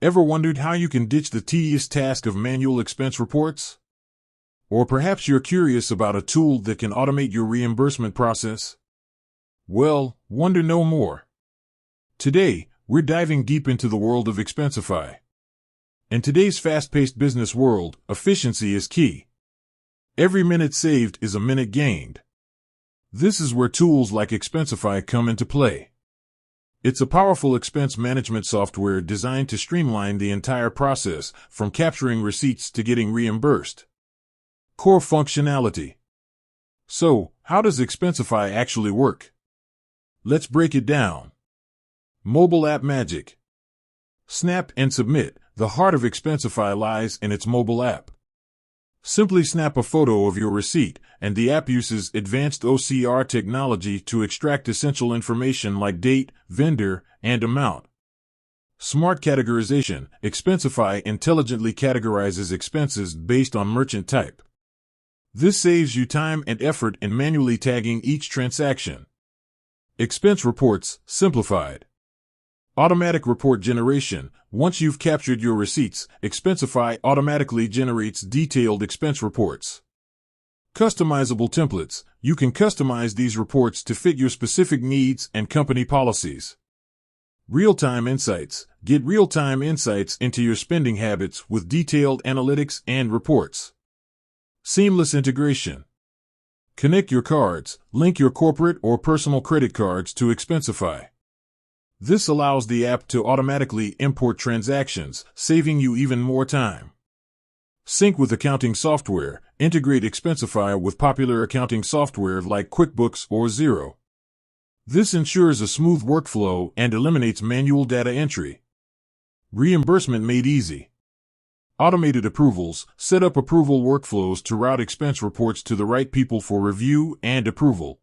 Ever wondered how you can ditch the tedious task of manual expense reports? Or perhaps you're curious about a tool that can automate your reimbursement process? Well, wonder no more. Today, we're diving deep into the world of Expensify. In today's fast-paced business world, efficiency is key. Every minute saved is a minute gained. This is where tools like Expensify come into play. It's a powerful expense management software designed to streamline the entire process, from capturing receipts to getting reimbursed. Core functionality. So, how does Expensify actually work? Let's break it down. Mobile app magic. Snap and submit. The heart of Expensify lies in its mobile app. Simply snap a photo of your receipt, and the app uses advanced OCR technology to extract essential information like date, vendor, and amount. Smart categorization. Expensify intelligently categorizes expenses based on merchant type. This saves you time and effort in manually tagging each transaction. Expense reports simplified. Automatic report generation. Once you've captured your receipts, Expensify automatically generates detailed expense reports. Customizable templates. You can customize these reports to fit your specific needs and company policies. Real-time insights. Get real-time insights into your spending habits with detailed analytics and reports. Seamless integration. Connect your cards. Link your corporate or personal credit cards to Expensify. This allows the app to automatically import transactions, saving you even more time. Sync with accounting software. Integrate Expensify with popular accounting software like QuickBooks or Xero. This ensures a smooth workflow and eliminates manual data entry. Reimbursement made easy. Automated approvals. Set up approval workflows to route expense reports to the right people for review and approval.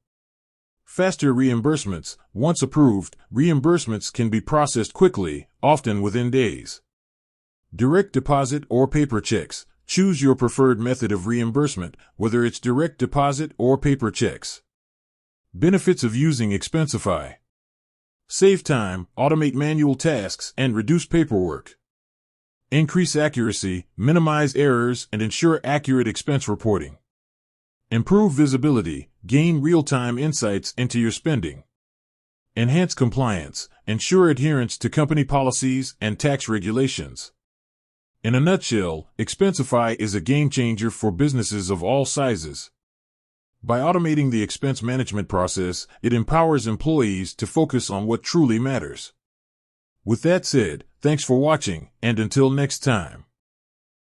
Faster reimbursements. Once approved, reimbursements can be processed quickly, often within days. Direct deposit or paper checks. Choose your preferred method of reimbursement, whether it's direct deposit or paper checks. Benefits of using Expensify. Save time, automate manual tasks, and reduce paperwork. Increase accuracy, minimize errors, and ensure accurate expense reporting. Improve visibility, gain real-time insights into your spending. Enhance compliance, ensure adherence to company policies and tax regulations. In a nutshell, Expensify is a game-changer for businesses of all sizes. By automating the expense management process, it empowers employees to focus on what truly matters. With that said, thanks for watching, and until next time.